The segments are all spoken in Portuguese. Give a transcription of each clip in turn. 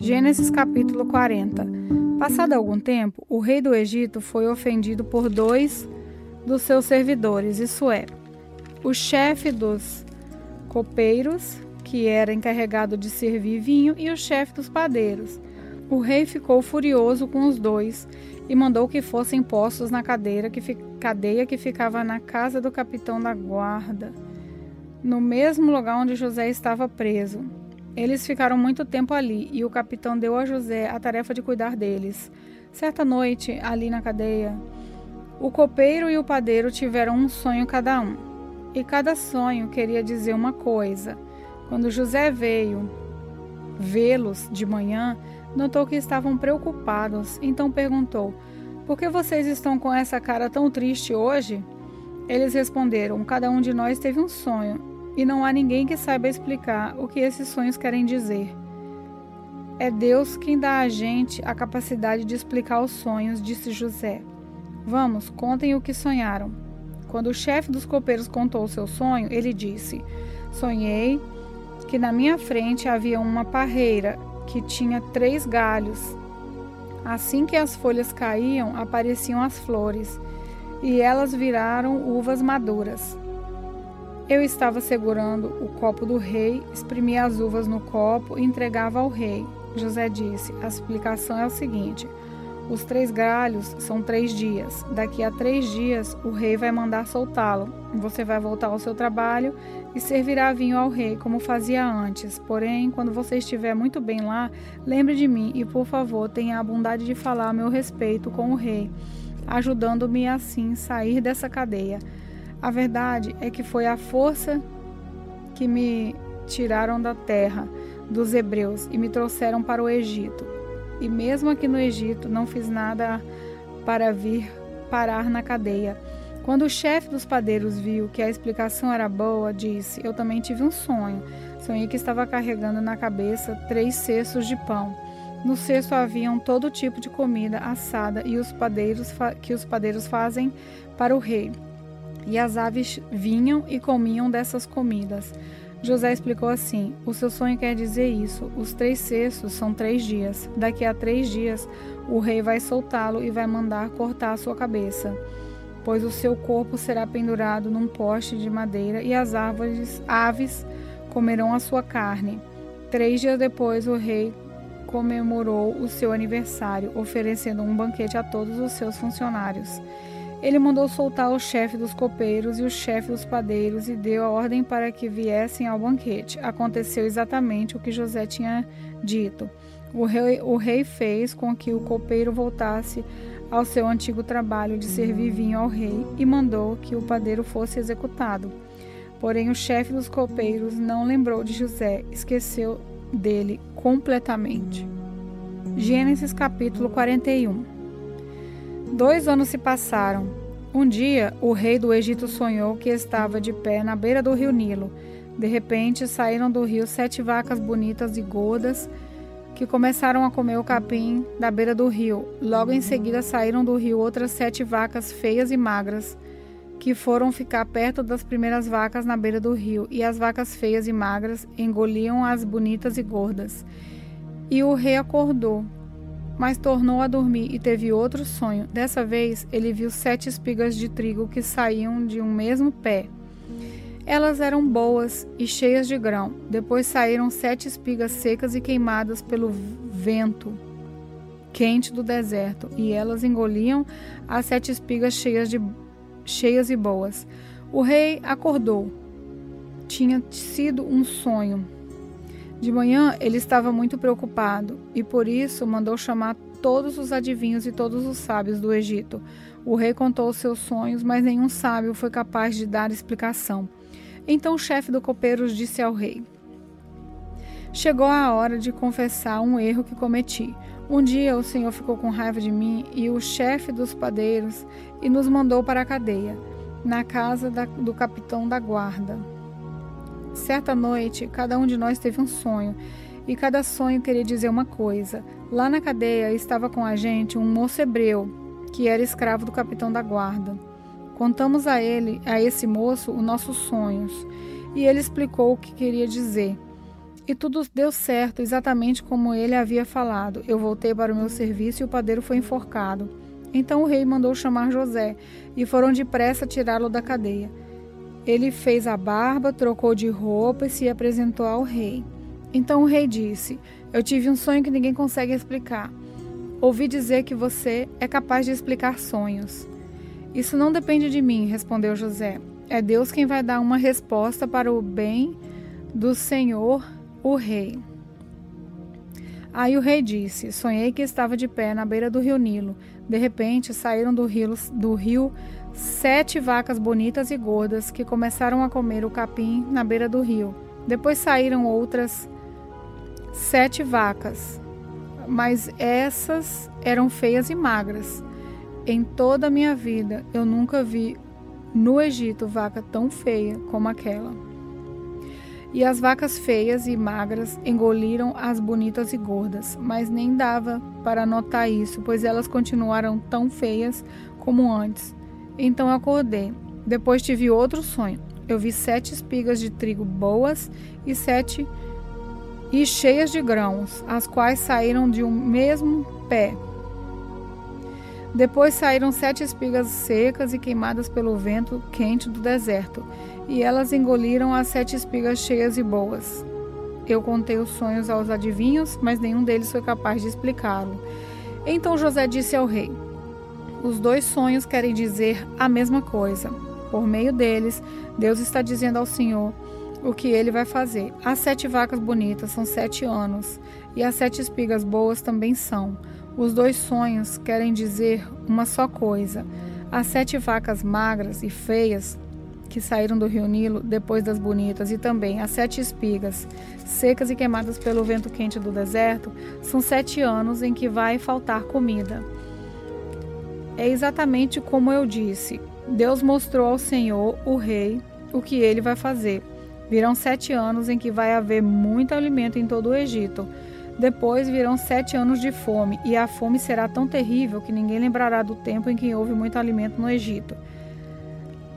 Gênesis capítulo 40. Passado algum tempo, o rei do Egito foi ofendido por 2 dos seus servidores, isso é, o chefe dos copeiros, que era encarregado de servir vinho, e o chefe dos padeiros. O rei ficou furioso com os 2 e mandou que fossem postos na cadeia que ficava na casa do capitão da guarda, no mesmo lugar onde José estava preso. Eles ficaram muito tempo ali, e o capitão deu a José a tarefa de cuidar deles. Certa noite, ali na cadeia, o copeiro e o padeiro tiveram um sonho cada um, e cada sonho queria dizer uma coisa. Quando José veio vê-los de manhã, notou que estavam preocupados, então perguntou: "Por que vocês estão com essa cara tão triste hoje?" Eles responderam: "Cada um de nós teve um sonho, e não há ninguém que saiba explicar o que esses sonhos querem dizer. É Deus quem dá a gente a capacidade de explicar os sonhos", disse José. "Vamos, contem o que sonharam." Quando o chefe dos copeiros contou o seu sonho, ele disse: "Sonhei que na minha frente havia uma parreira que tinha 3 galhos. Assim que as folhas caíam, apareciam as flores, e elas viraram uvas maduras. Eu estava segurando o copo do rei, exprimia as uvas no copo e entregava ao rei." José disse: "A explicação é o seguinte: os 3 galhos são 3 dias. Daqui a 3 dias, o rei vai mandar soltá-lo. Você vai voltar ao seu trabalho e servirá vinho ao rei, como fazia antes. Porém, quando você estiver muito bem lá, lembre de mim e, por favor, tenha a bondade de falar a meu respeito com o rei, ajudando-me assim sair dessa cadeia. A verdade é que foi a força que me tiraram da terra dos hebreus e me trouxeram para o Egito. E mesmo aqui no Egito não fiz nada para vir parar na cadeia." Quando o chefe dos padeiros viu que a explicação era boa, disse: "Eu também tive um sonho. Sonhei que estava carregando na cabeça 3 cestos de pão. No cesto haviam todo tipo de comida assada e os padeiros fazem para o rei. E as aves vinham e comiam dessas comidas." José explicou assim: "O seu sonho quer dizer isso. Os 3 cestos são 3 dias. Daqui a 3 dias, o rei vai soltá-lo e vai mandar cortar a sua cabeça, pois o seu corpo será pendurado num poste de madeira e as aves comerão a sua carne." 3 dias depois, o rei comemorou o seu aniversário, oferecendo um banquete a todos os seus funcionários. Ele mandou soltar o chefe dos copeiros e o chefe dos padeiros e deu a ordem para que viessem ao banquete. Aconteceu exatamente o que José tinha dito. O rei fez com que o copeiro voltasse ao seu antigo trabalho de servir vinho ao rei e mandou que o padeiro fosse executado. Porém, o chefe dos copeiros não lembrou de José, esqueceu dele completamente. Gênesis capítulo 41. 2 anos se passaram. Um dia, o rei do Egito sonhou que estava de pé na beira do rio Nilo. De repente, saíram do rio 7 vacas bonitas e gordas que começaram a comer o capim da beira do rio. Logo em seguida, saíram do rio outras 7 vacas feias e magras, que foram ficar perto das primeiras vacas na beira do rio, e as vacas feias e magras engoliam as bonitas e gordas. E o rei acordou, mas tornou a dormir e teve outro sonho. Dessa vez, ele viu 7 espigas de trigo que saíam de um mesmo pé. Elas eram boas e cheias de grão. Depois saíram 7 espigas secas e queimadas pelo vento quente do deserto, e elas engoliam as 7 espigas cheias e boas. O rei acordou. Tinha sido um sonho. De manhã, ele estava muito preocupado e, por isso, mandou chamar todos os adivinhos e todos os sábios do Egito. O rei contou os seus sonhos, mas nenhum sábio foi capaz de dar explicação. Então o chefe do copeiros disse ao rei: "Chegou a hora de confessar um erro que cometi. Um dia o Senhor ficou com raiva de mim e o chefe dos padeiros e nos mandou para a cadeia, na casa do capitão da guarda. Certa noite, cada um de nós teve um sonho, e cada sonho queria dizer uma coisa. Lá na cadeia estava com a gente um moço hebreu, que era escravo do capitão da guarda. Contamos a esse moço, os nossos sonhos, e ele explicou o que queria dizer. E tudo deu certo, exatamente como ele havia falado. Eu voltei para o meu serviço e o padeiro foi enforcado. Então o rei mandou chamar José, e foram depressa tirá-lo da cadeia. Ele fez a barba, trocou de roupa e se apresentou ao rei. Então o rei disse: eu tive um sonho que ninguém consegue explicar. Ouvi dizer que você é capaz de explicar sonhos. Isso não depende de mim, respondeu José. É Deus quem vai dar uma resposta para o bem do Senhor, o rei. Aí o rei disse: sonhei que estava de pé na beira do rio Nilo. De repente saíram do rio 7 vacas bonitas e gordas que começaram a comer o capim na beira do rio. Depois saíram outras 7 vacas, mas essas eram feias e magras. Em toda a minha vida eu nunca vi no Egito vaca tão feia como aquela. E as vacas feias e magras engoliram as bonitas e gordas, mas nem dava para notar isso, pois elas continuaram tão feias como antes. Então eu acordei. Depois tive outro sonho. Eu vi 7 espigas de trigo boas e cheias de grãos, as quais saíram de um mesmo pé. Depois saíram 7 espigas secas e queimadas pelo vento quente do deserto, e elas engoliram as 7 espigas cheias e boas. Eu contei os sonhos aos adivinhos, mas nenhum deles foi capaz de explicá-lo. Então José disse ao rei: os 2 sonhos querem dizer a mesma coisa. Por meio deles, Deus está dizendo ao Senhor o que ele vai fazer. As 7 vacas bonitas são 7 anos, e as 7 espigas boas também são. Os 2 sonhos querem dizer uma só coisa. As 7 vacas magras e feias que saíram do rio Nilo depois das bonitas, e também as 7 espigas secas e queimadas pelo vento quente do deserto, são 7 anos em que vai faltar comida. É exatamente como eu disse. Deus mostrou ao Senhor, o rei, o que ele vai fazer. Virão 7 anos em que vai haver muito alimento em todo o Egito. Depois virão 7 anos de fome, e a fome será tão terrível que ninguém lembrará do tempo em que houve muito alimento no Egito.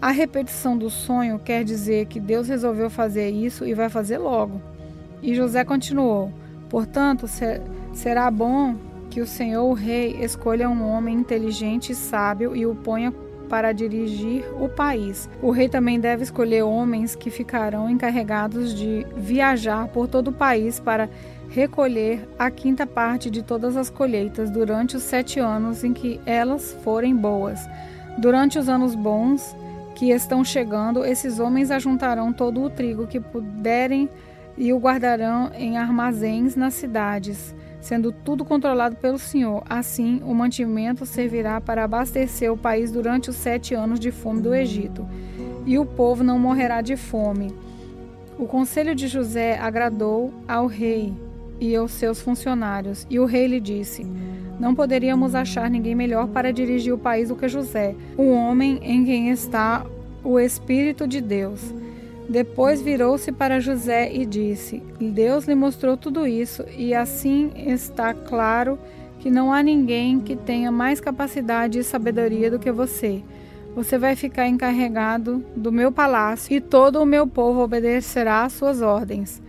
A repetição do sonho quer dizer que Deus resolveu fazer isso e vai fazer logo. E José continuou: portanto, será bom que o Senhor, o rei, escolha um homem inteligente e sábio e o ponha para dirigir o país. O rei também deve escolher homens que ficarão encarregados de viajar por todo o país para recolher a 5ª parte de todas as colheitas durante os 7 anos em que elas forem boas. Durante os anos bons que estão chegando, esses homens ajuntarão todo o trigo que puderem e o guardarão em armazéns nas cidades, sendo tudo controlado pelo Senhor. Assim, o mantimento servirá para abastecer o país durante os 7 anos de fome do Egito, e o povo não morrerá de fome. O conselho de José agradou ao rei e aos seus funcionários, e o rei lhe disse: não poderíamos achar ninguém melhor para dirigir o país do que José, o homem em quem está o Espírito de Deus. Depois virou-se para José e disse: Deus lhe mostrou tudo isso, e assim está claro que não há ninguém que tenha mais capacidade e sabedoria do que você. Você vai ficar encarregado do meu palácio, e todo o meu povo obedecerá às suas ordens.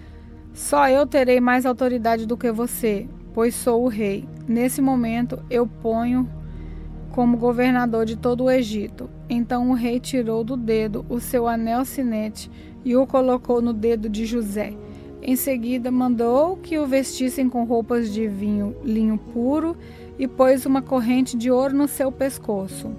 Só eu terei mais autoridade do que você, pois sou o rei. Nesse momento eu ponho como governador de todo o Egito. Então o rei tirou do dedo o seu anel sinete e o colocou no dedo de José. Em seguida mandou que o vestissem com roupas de linho puro e pôs uma corrente de ouro no seu pescoço.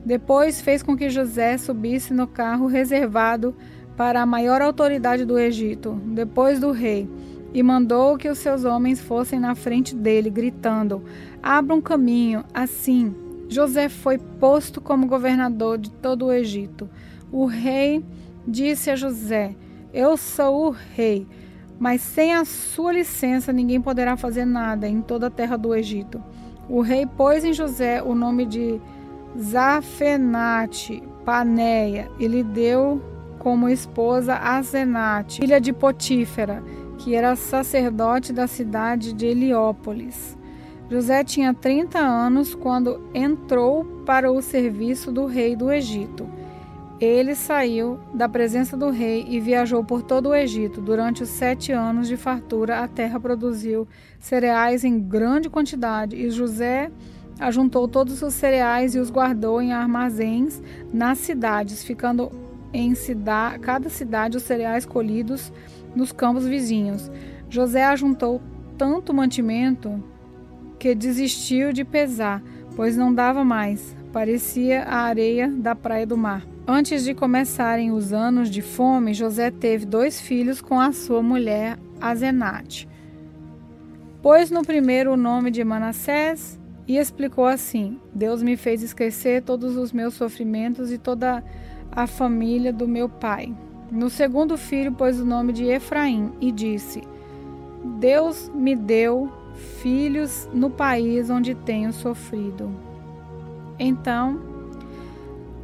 Depois fez com que José subisse no carro reservado para a maior autoridade do Egito, depois do rei, e mandou que os seus homens fossem na frente dele, gritando: abra um caminho. Assim, José foi posto como governador de todo o Egito. O rei disse a José: eu sou o rei, mas sem a sua licença ninguém poderá fazer nada em toda a terra do Egito. O rei pôs em José o nome de Zafenate Paneia e lhe deu como esposa Asenate, filha de Potífera, que era sacerdote da cidade de Heliópolis. José tinha 30 anos quando entrou para o serviço do rei do Egito. Ele saiu da presença do rei e viajou por todo o Egito. Durante os 7 anos de fartura, a terra produziu cereais em grande quantidade, e José ajuntou todos os cereais e os guardou em armazéns nas cidades, ficando em cada cidade os cereais colhidos nos campos vizinhos. José ajuntou tanto mantimento que desistiu de pesar, pois não dava mais, parecia a areia da praia do mar. Antes de começarem os anos de fome, José teve 2 filhos com a sua mulher Asenate. Pôs no primeiro o nome de Manassés e explicou assim: Deus me fez esquecer todos os meus sofrimentos e toda a família do meu pai. No segundo filho pôs o nome de Efraim e disse: Deus me deu filhos no país onde tenho sofrido. Então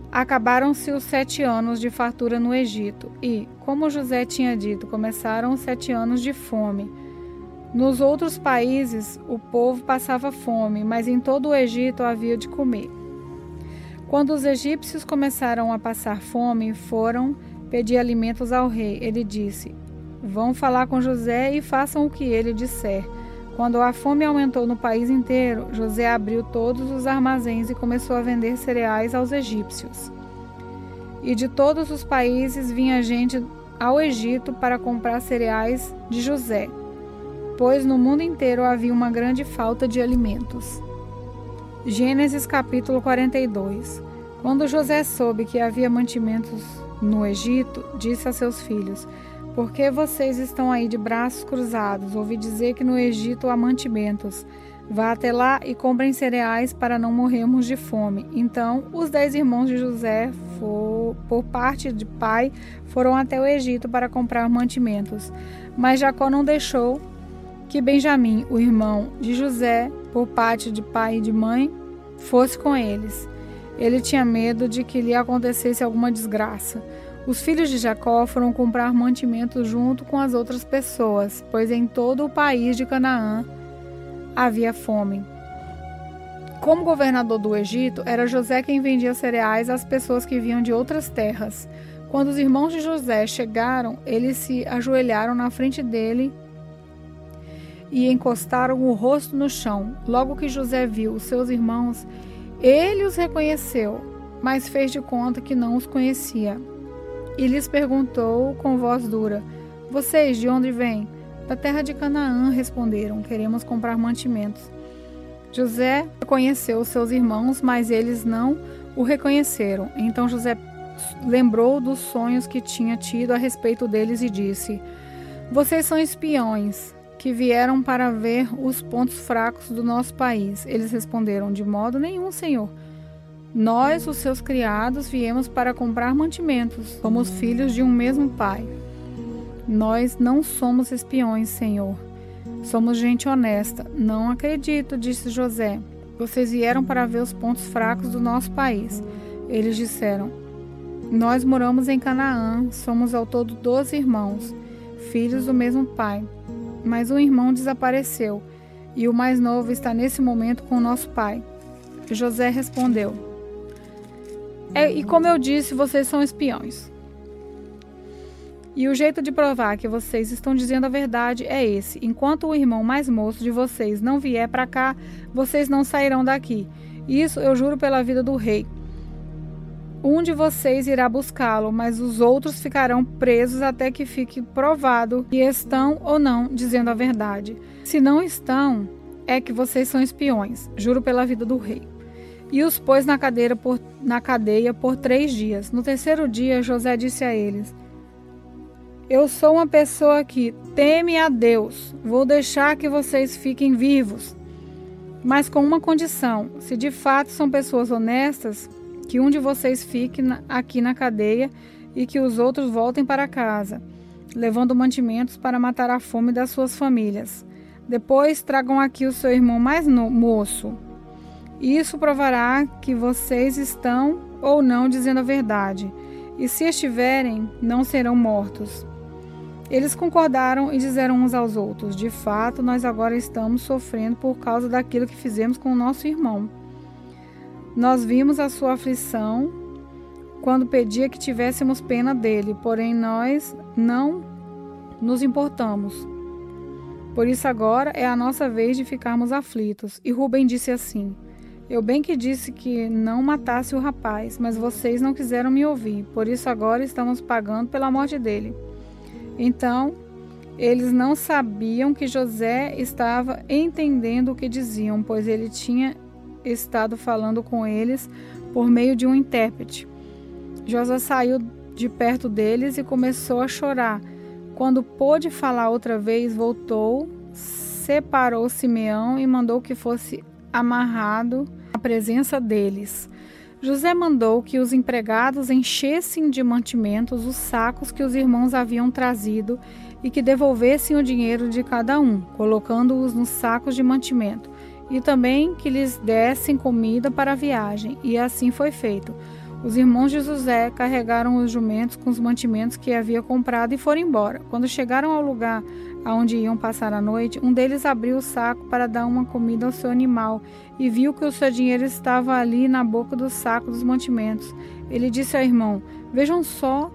acabaram-se os 7 anos de fartura no Egito e, como José tinha dito, começaram os 7 anos de fome. Nos outros países o povo passava fome, mas em todo o Egito havia de comer. Quando os egípcios começaram a passar fome, foram pedir alimentos ao rei. Ele disse: Vão falar com José e façam o que ele disser. Quando a fome aumentou no país inteiro, José abriu todos os armazéns e começou a vender cereais aos egípcios. E de todos os países vinha gente ao Egito para comprar cereais de José, pois no mundo inteiro havia uma grande falta de alimentos. Gênesis capítulo 42. Quando José soube que havia mantimentos no Egito, disse a seus filhos: Por que vocês estão aí de braços cruzados? Ouvi dizer que no Egito há mantimentos. Vá até lá e comprem cereais para não morrermos de fome. Então, os 10 irmãos de José, por parte de pai, foram até o Egito para comprar mantimentos. Mas Jacó não deixou que Benjamim, o irmão de José, por parte de pai e de mãe, fosse com eles. Ele tinha medo de que lhe acontecesse alguma desgraça. Os filhos de Jacó foram comprar mantimentos junto com as outras pessoas, pois em todo o país de Canaã havia fome. Como governador do Egito, era José quem vendia cereais às pessoas que vinham de outras terras. Quando os irmãos de José chegaram, eles se ajoelharam na frente dele e encostaram o rosto no chão. Logo que José viu os seus irmãos, ele os reconheceu, mas fez de conta que não os conhecia. E lhes perguntou com voz dura: Vocês de onde vêm? Da terra de Canaã, responderam. Queremos comprar mantimentos. José reconheceu os seus irmãos, mas eles não o reconheceram. Então José lembrou dos sonhos que tinha tido a respeito deles e disse: Vocês são espiões que vieram para ver os pontos fracos do nosso país. Eles responderam: De modo nenhum, Senhor. Nós, os seus criados, viemos para comprar mantimentos. Somos filhos de um mesmo pai. Nós não somos espiões, Senhor. Somos gente honesta. Não acredito, disse José. Vocês vieram para ver os pontos fracos do nosso país. Eles disseram: Nós moramos em Canaã. Somos ao todo 12 irmãos, filhos do mesmo pai. Mas um irmão desapareceu, e o mais novo está nesse momento com o nosso pai. José respondeu: E como eu disse, vocês são espiões. E o jeito de provar que vocês estão dizendo a verdade é esse: enquanto o irmão mais moço de vocês não vier para cá, vocês não sairão daqui. Isso eu juro pela vida do rei. Um de vocês irá buscá-lo, mas os outros ficarão presos até que fique provado que estão ou não dizendo a verdade. Se não estão, é que vocês são espiões. Juro pela vida do rei. E os pôs na cadeia por 3 dias. No terceiro dia, José disse a eles: Eu sou uma pessoa que teme a Deus. Vou deixar que vocês fiquem vivos, mas com uma condição: se de fato são pessoas honestas, que um de vocês fique aqui na cadeia e que os outros voltem para casa, levando mantimentos para matar a fome das suas famílias. Depois tragam aqui o seu irmão mais moço. Isso provará que vocês estão ou não dizendo a verdade. E se estiverem, não serão mortos. Eles concordaram e disseram uns aos outros: De fato, nós agora estamos sofrendo por causa daquilo que fizemos com o nosso irmão. Nós vimos a sua aflição quando pedia que tivéssemos pena dele, porém nós não nos importamos. Por isso agora é a nossa vez de ficarmos aflitos. E Rúben disse assim: eu bem que disse que não matasse o rapaz, mas vocês não quiseram me ouvir, por isso agora estamos pagando pela morte dele. Então, eles não sabiam que José estava entendendo o que diziam, pois ele tinha estado falando com eles por meio de um intérprete. José saiu de perto deles e começou a chorar. Quando pôde falar outra vez, voltou, separou Simeão e mandou que fosse amarrado à presença deles. José mandou que os empregados enchessem de mantimentos os sacos que os irmãos haviam trazido e que devolvessem o dinheiro de cada um, colocando-os nos sacos de mantimento, e também que lhes dessem comida para a viagem. E assim foi feito. Os irmãos de José carregaram os jumentos com os mantimentos que havia comprado e foram embora. Quando chegaram ao lugar aonde iam passar a noite, um deles abriu o saco para dar uma comida ao seu animal e viu que o seu dinheiro estava ali na boca do saco dos mantimentos. Ele disse ao irmão: vejam só,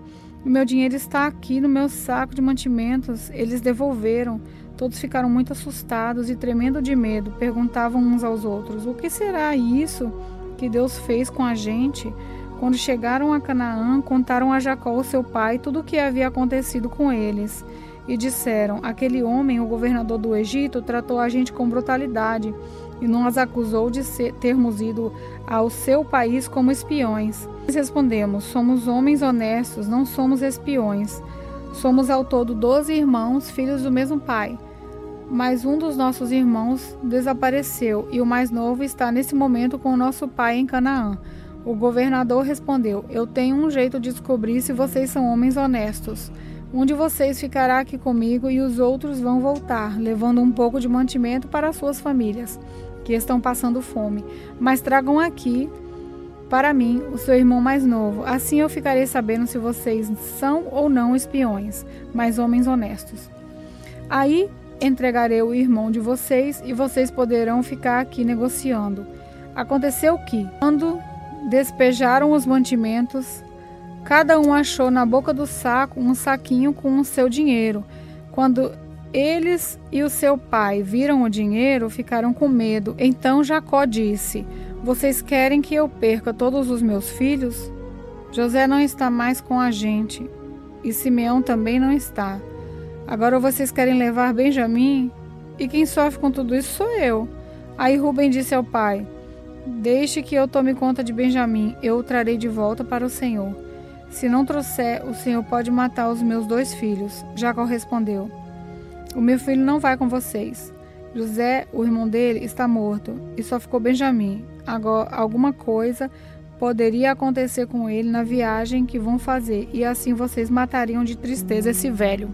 o meu dinheiro está aqui no meu saco de mantimentos. Eles devolveram. Todos ficaram muito assustados e tremendo de medo. Perguntavam uns aos outros: o que será isso que Deus fez com a gente? Quando chegaram a Canaã, contaram a Jacó, seu pai, tudo o que havia acontecido com eles. E disseram: aquele homem, o governador do Egito, tratou a gente com brutalidade e nos acusou de termos ido ao seu país como espiões. Nós respondemos: somos homens honestos, não somos espiões. Somos ao todo 12 irmãos, filhos do mesmo pai. Mas um dos nossos irmãos desapareceu e o mais novo está nesse momento com o nosso pai em Canaã. O governador respondeu: eu tenho um jeito de descobrir se vocês são homens honestos. Um de vocês ficará aqui comigo e os outros vão voltar, levando um pouco de mantimento para as suas famílias, que estão passando fome. Mas tragam aqui para mim o seu irmão mais novo. Assim eu ficarei sabendo se vocês são ou não espiões, mas homens honestos. Aí entregarei o irmão de vocês e vocês poderão ficar aqui negociando. Aconteceu que, quando despejaram os mantimentos, cada um achou na boca do saco um saquinho com o seu dinheiro. Quando eles e o seu pai viram o dinheiro, ficaram com medo. Então Jacó disse: vocês querem que eu perca todos os meus filhos? José não está mais com a gente e Simeão também não está. Agora vocês querem levar Benjamim? E quem sofre com tudo isso sou eu. Aí Rúben disse ao pai: deixe que eu tome conta de Benjamim, eu o trarei de volta para o Senhor. Se não trouxer, o Senhor pode matar os meus 2 filhos. Jacó respondeu: o meu filho não vai com vocês. José, o irmão dele, está morto e só ficou Benjamim. Agora, alguma coisa poderia acontecer com ele na viagem que vão fazer e assim vocês matariam de tristeza esse velho.